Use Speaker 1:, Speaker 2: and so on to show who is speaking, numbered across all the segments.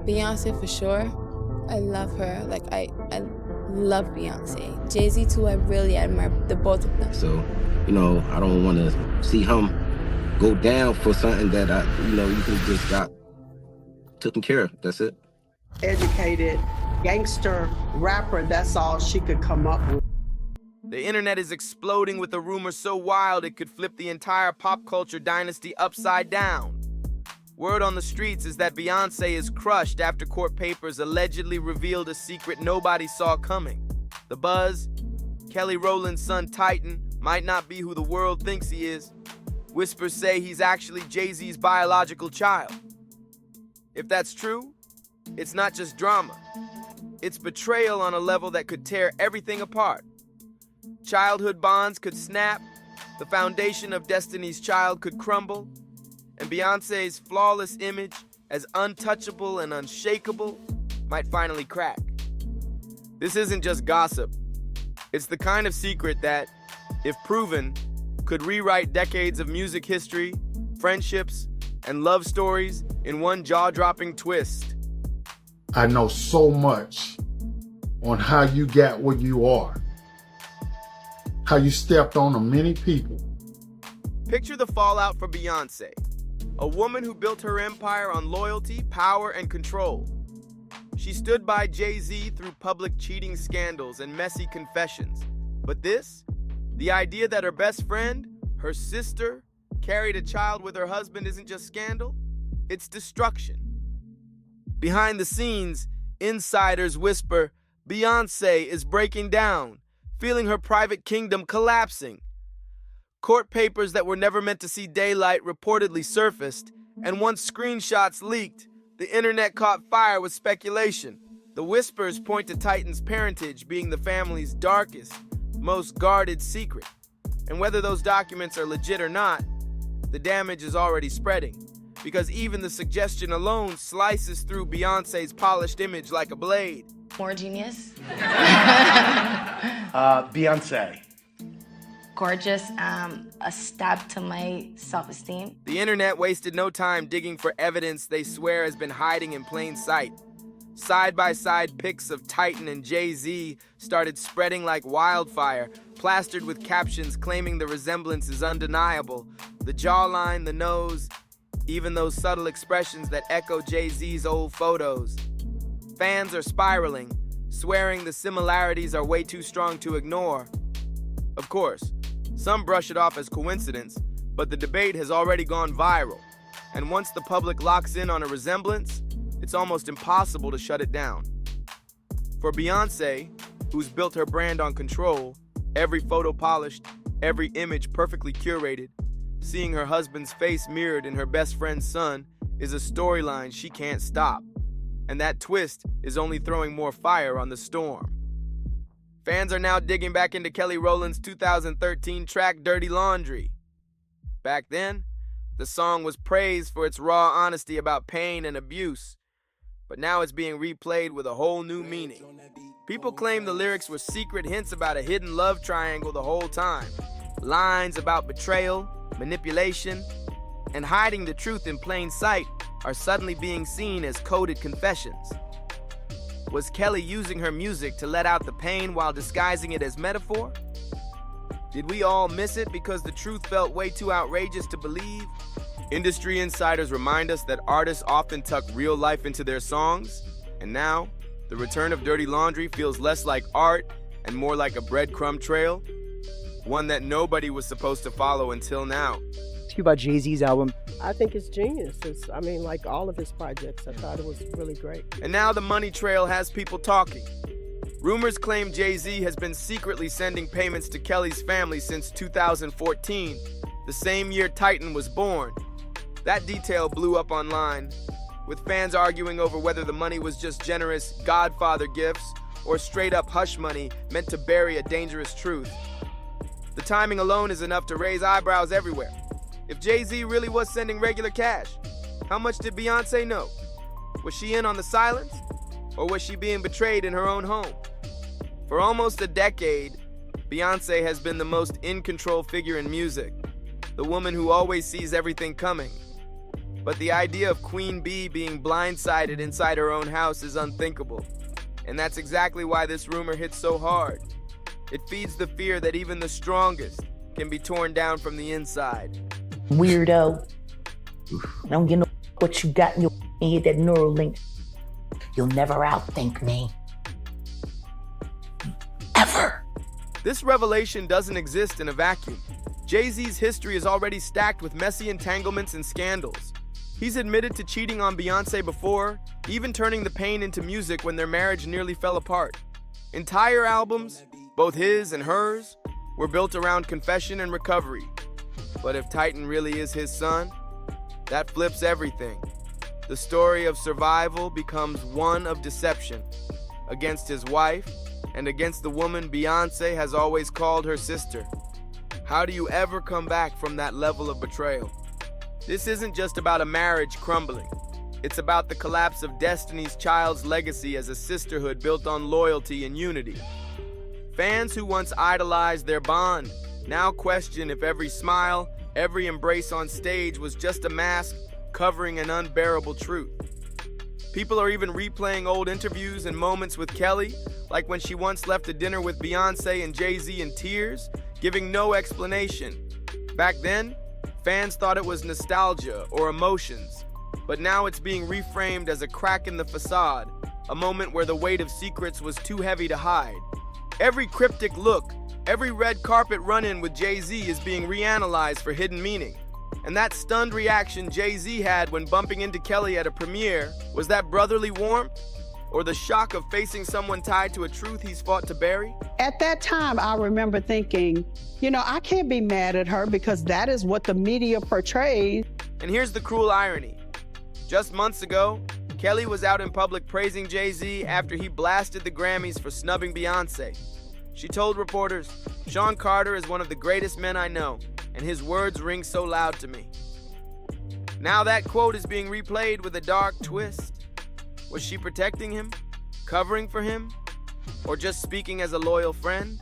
Speaker 1: Beyonce for sure. I love her. Like, I love Beyonce. Jay-Z too, I really admire the both of them.
Speaker 2: So, I don't want to see him go down for something that you could just got taken care of. That's it.
Speaker 3: Educated gangster rapper, that's all she could come up with.
Speaker 4: The internet is exploding with a rumor so wild it could flip the entire pop culture dynasty upside down. Word on the streets is that Beyonce is crushed after court papers allegedly revealed a secret nobody saw coming. The buzz? Kelly Rowland's son Titan might not be who the world thinks he is. Whispers say he's actually Jay-Z's biological child. If that's true, it's not just drama. It's betrayal on a level that could tear everything apart. Childhood bonds could snap, the foundation of Destiny's Child could crumble, and Beyonce's flawless image as untouchable and unshakable might finally crack. This isn't just gossip. It's the kind of secret that, if proven, could rewrite decades of music history, friendships, and love stories in one jaw-dropping twist.
Speaker 5: I know so much on how you got where you are, how you stepped on many people.
Speaker 4: Picture the fallout for Beyonce, a woman who built her empire on loyalty, power, and control. She stood by Jay-Z through public cheating scandals and messy confessions. But this, the idea that her best friend, her sister, carried a child with her husband isn't just scandal, it's destruction. Behind the scenes, insiders whisper, Beyonce is breaking down, feeling her private kingdom collapsing. Court papers that were never meant to see daylight reportedly surfaced, and once screenshots leaked, the internet caught fire with speculation. The whispers point to Titan's parentage being the family's darkest, most guarded secret. And whether those documents are legit or not, the damage is already spreading, because even the suggestion alone slices through Beyonce's polished image like a blade.
Speaker 6: More genius.
Speaker 7: Beyonce.
Speaker 6: Gorgeous, a stab to my self-esteem.
Speaker 4: The internet wasted no time digging for evidence they swear has been hiding in plain sight. Side-by-side pics of Titan and Jay-Z started spreading like wildfire, plastered with captions claiming the resemblance is undeniable. The jawline, the nose, even those subtle expressions that echo Jay-Z's old photos. Fans are spiraling, swearing the similarities are way too strong to ignore. Of course, some brush it off as coincidence, but the debate has already gone viral. And once the public locks in on a resemblance, it's almost impossible to shut it down. For Beyonce, who's built her brand on control, every photo polished, every image perfectly curated, seeing her husband's face mirrored in her best friend's son is a storyline she can't stop. And that twist is only throwing more fire on the storm. Fans are now digging back into Kelly Rowland's 2013 track Dirty Laundry. Back then, the song was praised for its raw honesty about pain and abuse, but now it's being replayed with a whole new meaning. People claim the lyrics were secret hints about a hidden love triangle the whole time. Lines about betrayal, manipulation, and hiding the truth in plain sight are suddenly being seen as coded confessions. Was Kelly using her music to let out the pain while disguising it as metaphor? Did we all miss it because the truth felt way too outrageous to believe? Industry insiders remind us that artists often tuck real life into their songs, and now, the return of Dirty Laundry feels less like art and more like a breadcrumb trail, one that nobody was supposed to follow until now.
Speaker 7: Speak about Jay-Z's album.
Speaker 3: I think it's genius. Like all of his projects, I thought it was really great.
Speaker 4: And now the money trail has people talking. Rumors claim Jay-Z has been secretly sending payments to Kelly's family since 2014, the same year Titan was born. That detail blew up online, with fans arguing over whether the money was just generous Godfather gifts or straight-up hush money meant to bury a dangerous truth. The timing alone is enough to raise eyebrows everywhere. If Jay-Z really was sending regular cash, how much did Beyonce know? Was she in on the silence? Or was she being betrayed in her own home? For almost a decade, Beyonce has been the most in-control figure in music, the woman who always sees everything coming. But the idea of Queen Bee being blindsided inside her own house is unthinkable. And that's exactly why this rumor hits so hard. It feeds the fear that even the strongest can be torn down from the inside.
Speaker 8: Weirdo. I don't get no what you got in your head, that neural link. You'll never outthink me. Ever.
Speaker 4: This revelation doesn't exist in a vacuum. Jay-Z's history is already stacked with messy entanglements and scandals. He's admitted to cheating on Beyonce before, even turning the pain into music when their marriage nearly fell apart. Entire albums, both his and hers, were built around confession and recovery. But if Titan really is his son, that flips everything. The story of survival becomes one of deception against his wife and against the woman Beyonce has always called her sister. How do you ever come back from that level of betrayal? This isn't just about a marriage crumbling. It's about the collapse of Destiny's Child's legacy as a sisterhood built on loyalty and unity. Fans who once idolized their bond now question if every smile, every embrace on stage was just a mask covering an unbearable truth. People are even replaying old interviews and moments with Kelly, like when she once left a dinner with Beyonce and Jay-Z in tears, giving no explanation. Back then, fans thought it was nostalgia or emotions, but now it's being reframed as a crack in the facade, a moment where the weight of secrets was too heavy to hide. Every cryptic look, every red carpet run-in with Jay-Z is being reanalyzed for hidden meaning. And that stunned reaction Jay-Z had when bumping into Kelly at a premiere, was that brotherly warmth? Or the shock of facing someone tied to a truth he's fought to bury?
Speaker 3: At that time, I remember thinking, I can't be mad at her because that is what the media portrayed.
Speaker 4: And here's the cruel irony. Just months ago, Kelly was out in public praising Jay-Z after he blasted the Grammys for snubbing Beyonce. She told reporters, "Sean Carter is one of the greatest men I know, and his words ring so loud to me." Now that quote is being replayed with a dark twist. Was she protecting him, covering for him, or just speaking as a loyal friend?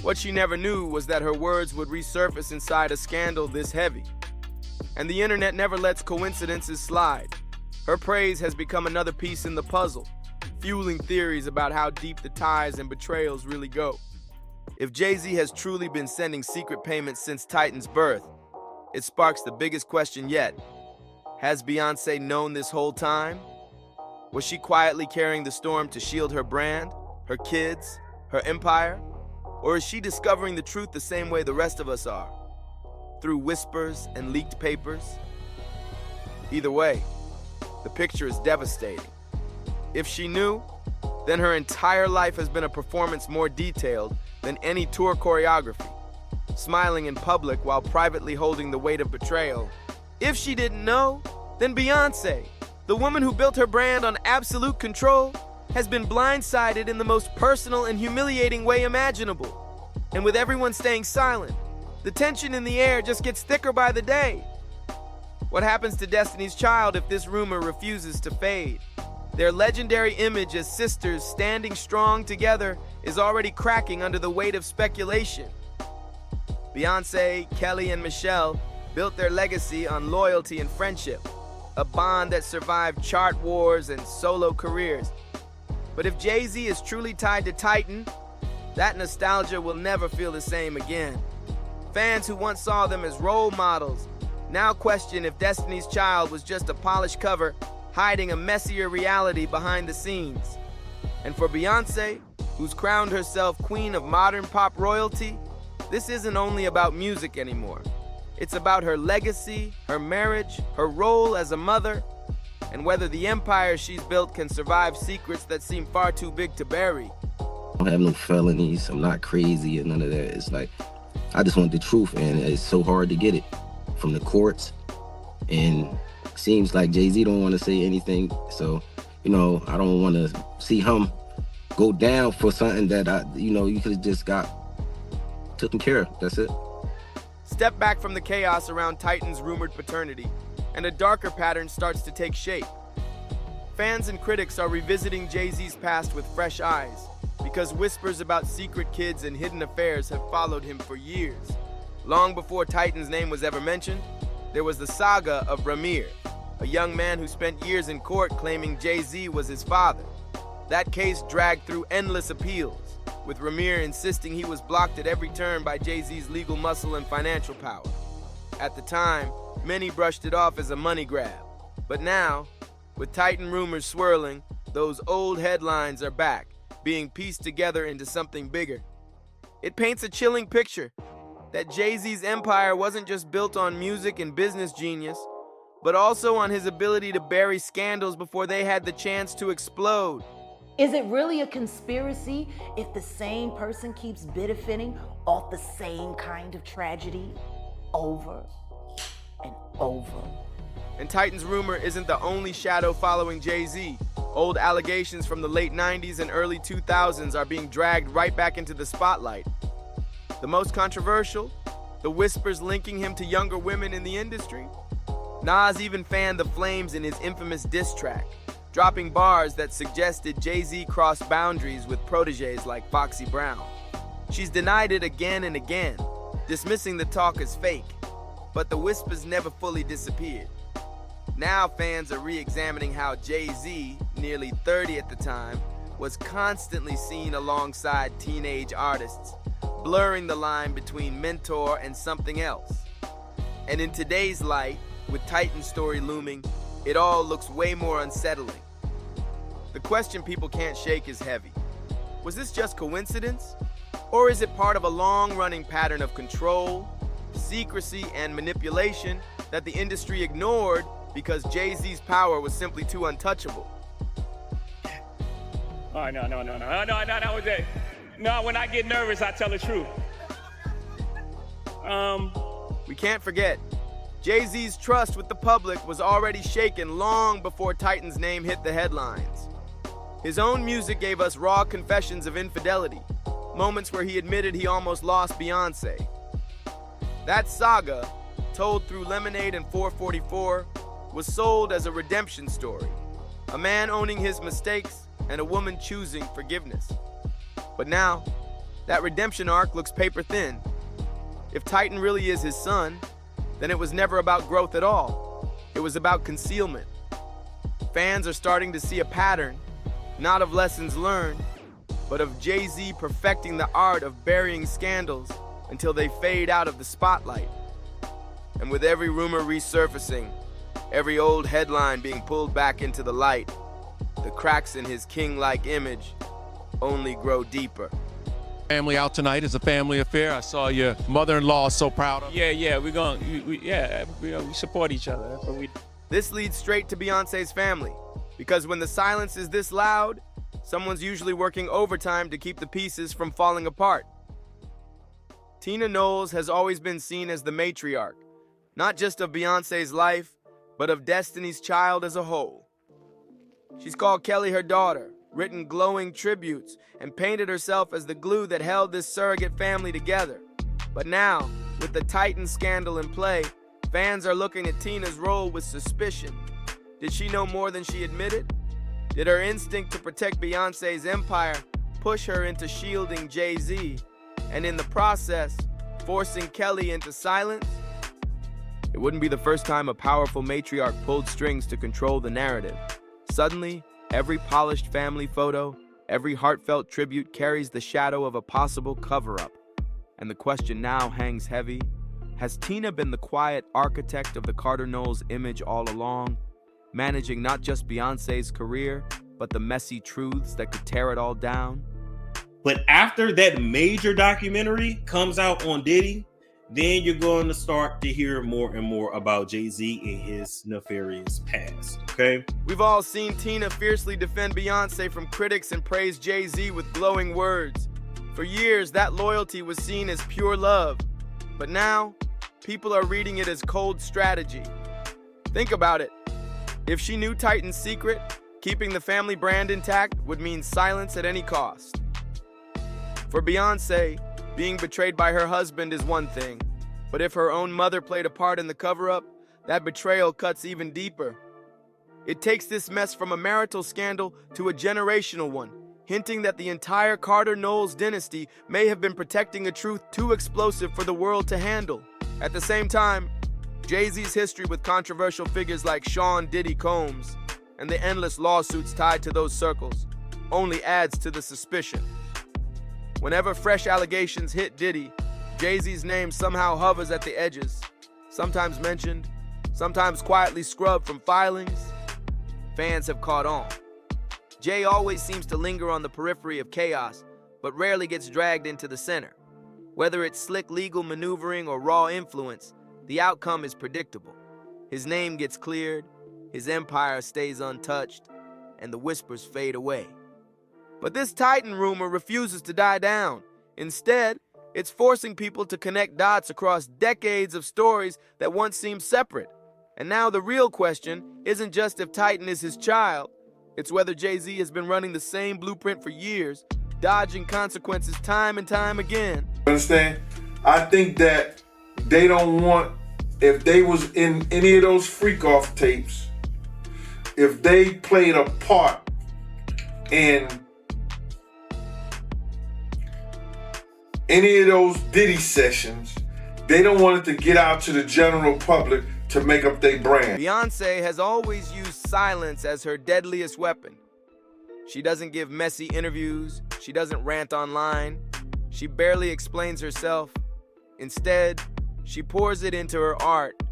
Speaker 4: What she never knew was that her words would resurface inside a scandal this heavy. And the internet never lets coincidences slide. Her praise has become another piece in the puzzle, fueling theories about how deep the ties and betrayals really go. If Jay-Z has truly been sending secret payments since Titan's birth, it sparks the biggest question yet. Has Beyonce known this whole time? Was she quietly carrying the storm to shield her brand, her kids, her empire? Or is she discovering the truth the same way the rest of us are? Through whispers and leaked papers? Either way, the picture is devastating. If she knew, then her entire life has been a performance more detailed than any tour choreography, smiling in public while privately holding the weight of betrayal. If she didn't know, then Beyonce, the woman who built her brand on absolute control, has been blindsided in the most personal and humiliating way imaginable. And with everyone staying silent, the tension in the air just gets thicker by the day. What happens to Destiny's Child if this rumor refuses to fade? Their legendary image as sisters standing strong together is already cracking under the weight of speculation. Beyonce, Kelly, and Michelle built their legacy on loyalty and friendship, a bond that survived chart wars and solo careers. But if Jay-Z is truly tied to Titan, that nostalgia will never feel the same again. Fans who once saw them as role models now question if Destiny's Child was just a polished cover hiding a messier reality behind the scenes. And for Beyonce, who's crowned herself queen of modern pop royalty, this isn't only about music anymore. It's about her legacy, her marriage, her role as a mother, and whether the empire she's built can survive secrets that seem far too big to bury.
Speaker 2: I don't have no felonies. I'm not crazy and none of that. It's like, I just want the truth, and it's so hard to get it from the courts. And it seems like Jay-Z don't want to say anything. So, I don't want to see him go down for something that you could have just got taken care of. That's it.
Speaker 4: Step back from the chaos around Titan's rumored paternity, and a darker pattern starts to take shape. Fans and critics are revisiting Jay-Z's past with fresh eyes, because whispers about secret kids and hidden affairs have followed him for years. Long before Titan's name was ever mentioned, there was the saga of Ramir, a young man who spent years in court claiming Jay-Z was his father. That case dragged through endless appeals, with Ramir insisting he was blocked at every turn by Jay-Z's legal muscle and financial power. At the time, many brushed it off as a money grab. But now, with Titan rumors swirling, those old headlines are back, being pieced together into something bigger. It paints a chilling picture that Jay-Z's empire wasn't just built on music and business genius, but also on his ability to bury scandals before they had the chance to explode.
Speaker 8: Is it really a conspiracy if the same person keeps benefiting off the same kind of tragedy over and over?
Speaker 4: And Titan's rumor isn't the only shadow following Jay-Z. Old allegations from the late 90s and early 2000s are being dragged right back into the spotlight. The most controversial, the whispers linking him to younger women in the industry. Nas even fanned the flames in his infamous diss track, dropping bars that suggested Jay-Z crossed boundaries with proteges like Foxy Brown. She's denied it again and again, dismissing the talk as fake, but the whispers never fully disappeared. Now fans are re-examining how Jay-Z, nearly 30 at the time, was constantly seen alongside teenage artists, blurring the line between mentor and something else. And in today's light, with Titan's story looming, it all looks way more unsettling. The question people can't shake is heavy. Was this just coincidence? Or is it part of a long-running pattern of control, secrecy, and manipulation that the industry ignored because Jay-Z's power was simply too untouchable?
Speaker 9: Oh, no, that was it. No, when I get nervous, I tell the truth.
Speaker 4: We can't forget, Jay-Z's trust with the public was already shaken long before Titan's name hit the headlines. His own music gave us raw confessions of infidelity, moments where he admitted he almost lost Beyonce. That saga, told through Lemonade and 444, was sold as a redemption story, a man owning his mistakes and a woman choosing forgiveness. But now, that redemption arc looks paper thin. If Titan really is his son, then it was never about growth at all. It was about concealment. Fans are starting to see a pattern, not of lessons learned, but of Jay-Z perfecting the art of burying scandals until they fade out of the spotlight. And with every rumor resurfacing, every old headline being pulled back into the light, the cracks in his king-like image only grow deeper.
Speaker 10: Family out tonight is a family affair. I saw your mother-in-law so proud of.
Speaker 9: Yeah, we support each other. That's what we.
Speaker 4: This leads straight to Beyonce's family, because when the silence is this loud, someone's usually working overtime to keep the pieces from falling apart. Tina Knowles has always been seen as the matriarch, not just of Beyonce's life, but of Destiny's Child as a whole. She's called Kelly her daughter, written glowing tributes, and painted herself as the glue that held this surrogate family together. But now, with the Titan scandal in play, fans are looking at Tina's role with suspicion. Did she know more than she admitted? Did her instinct to protect Beyonce's empire push her into shielding Jay-Z, and in the process, forcing Kelly into silence? It wouldn't be the first time a powerful matriarch pulled strings to control the narrative. Suddenly, every polished family photo, every heartfelt tribute carries the shadow of a possible cover-up. And the question now hangs heavy. Has Tina been the quiet architect of the Carter Knowles image all along, managing not just Beyonce's career, but the messy truths that could tear it all down?
Speaker 11: But after that major documentary comes out on Diddy, then you're going to start to hear more and more about Jay-Z and his nefarious past, okay?
Speaker 4: We've all seen Tina fiercely defend Beyonce from critics and praise Jay-Z with glowing words. For years, that loyalty was seen as pure love. But now, people are reading it as cold strategy. Think about it. If she knew Titan's secret, keeping the family brand intact would mean silence at any cost. For Beyonce, being betrayed by her husband is one thing, but if her own mother played a part in the cover-up, that betrayal cuts even deeper. It takes this mess from a marital scandal to a generational one, hinting that the entire Carter Knowles dynasty may have been protecting a truth too explosive for the world to handle. At the same time, Jay-Z's history with controversial figures like Sean Diddy Combs and the endless lawsuits tied to those circles only adds to the suspicion. Whenever fresh allegations hit Diddy, Jay-Z's name somehow hovers at the edges, sometimes mentioned, sometimes quietly scrubbed from filings. Fans have caught on. Jay always seems to linger on the periphery of chaos, but rarely gets dragged into the center. Whether it's slick legal maneuvering or raw influence, the outcome is predictable. His name gets cleared, his empire stays untouched, and the whispers fade away. But this Titan rumor refuses to die down. Instead, it's forcing people to connect dots across decades of stories that once seemed separate. And now the real question isn't just if Titan is his child, it's whether Jay-Z has been running the same blueprint for years, dodging consequences time and time again.
Speaker 12: Understand? I think that they don't want, if they was in any of those freak-off tapes, if they played a part in any of those Diddy sessions, they don't want it to get out to the general public to make up their brand.
Speaker 4: Beyonce has always used silence as her deadliest weapon. She doesn't give messy interviews, she doesn't rant online, she barely explains herself. Instead, she pours it into her art,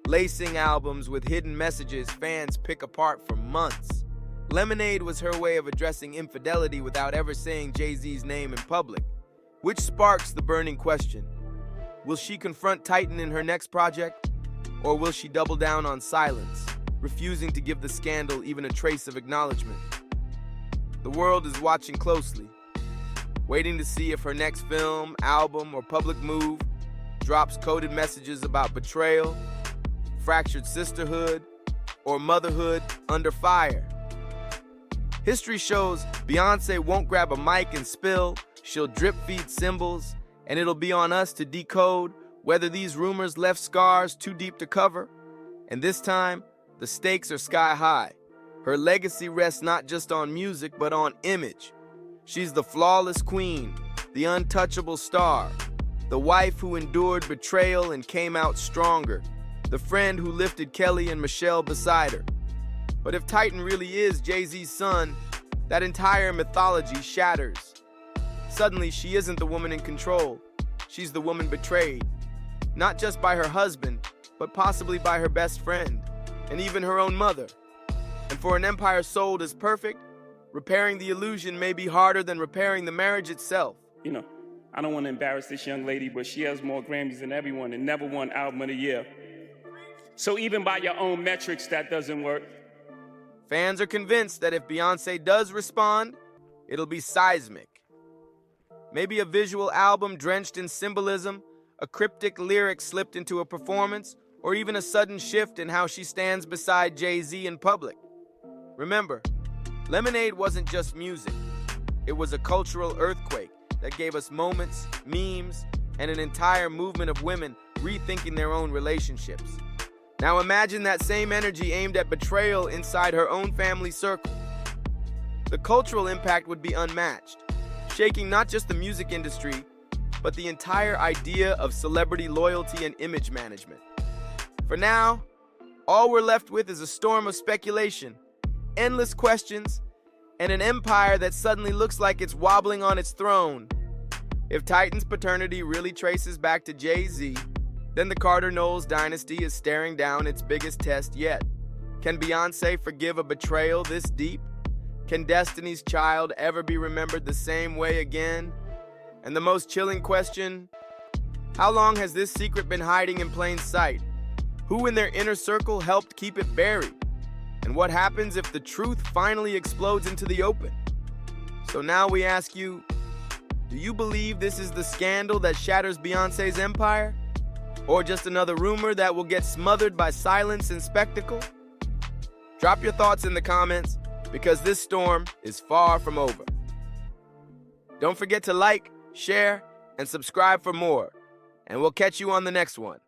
Speaker 4: lacing albums with hidden messages fans pick apart for months. Lemonade was her way of addressing infidelity without ever saying Jay-Z's name in public, which sparks the burning question. Will she confront Titan in her next project? Or will she double down on silence, refusing to give the scandal even a trace of acknowledgement? The world is watching closely, waiting to see if her next film, album, or public move drops coded messages about betrayal, fractured sisterhood, or motherhood under fire. History shows Beyonce won't grab a mic and spill, she'll drip feed symbols, and it'll be on us to decode whether these rumors left scars too deep to cover. And this time, the stakes are sky high. Her legacy rests not just on music, but on image. She's the flawless queen, the untouchable star, the wife who endured betrayal and came out stronger, the friend who lifted Kelly and Michelle beside her. But if Titan really is Jay-Z's son, that entire mythology shatters. Suddenly, she isn't the woman in control. She's the woman betrayed. Not just by her husband, but possibly by her best friend, and even her own mother. And for an empire sold as perfect, repairing the illusion may be harder than repairing the marriage itself.
Speaker 9: You know, I don't want to embarrass this young lady, but she has more Grammys than everyone and never won Album of the Year. So even by your own metrics, that doesn't work.
Speaker 4: Fans are convinced that if Beyonce does respond, it'll be seismic. Maybe a visual album drenched in symbolism, a cryptic lyric slipped into a performance, or even a sudden shift in how she stands beside Jay-Z in public. Remember, Lemonade wasn't just music. It was a cultural earthquake that gave us moments, memes, and an entire movement of women rethinking their own relationships. Now imagine that same energy aimed at betrayal inside her own family circle. The cultural impact would be unmatched, shaking not just the music industry, but the entire idea of celebrity loyalty and image management. For now, all we're left with is a storm of speculation, endless questions, and an empire that suddenly looks like it's wobbling on its throne. If Titan's paternity really traces back to Jay-Z, then the Carter-Knowles dynasty is staring down its biggest test yet. Can Beyonce forgive a betrayal this deep? Can Destiny's Child ever be remembered the same way again? And the most chilling question, how long has this secret been hiding in plain sight? Who in their inner circle helped keep it buried? And what happens if the truth finally explodes into the open? So now we ask you, do you believe this is the scandal that shatters Beyonce's empire? Or just another rumor that will get smothered by silence and spectacle? Drop your thoughts in the comments, because this storm is far from over. Don't forget to like, share, and subscribe for more, and we'll catch you on the next one.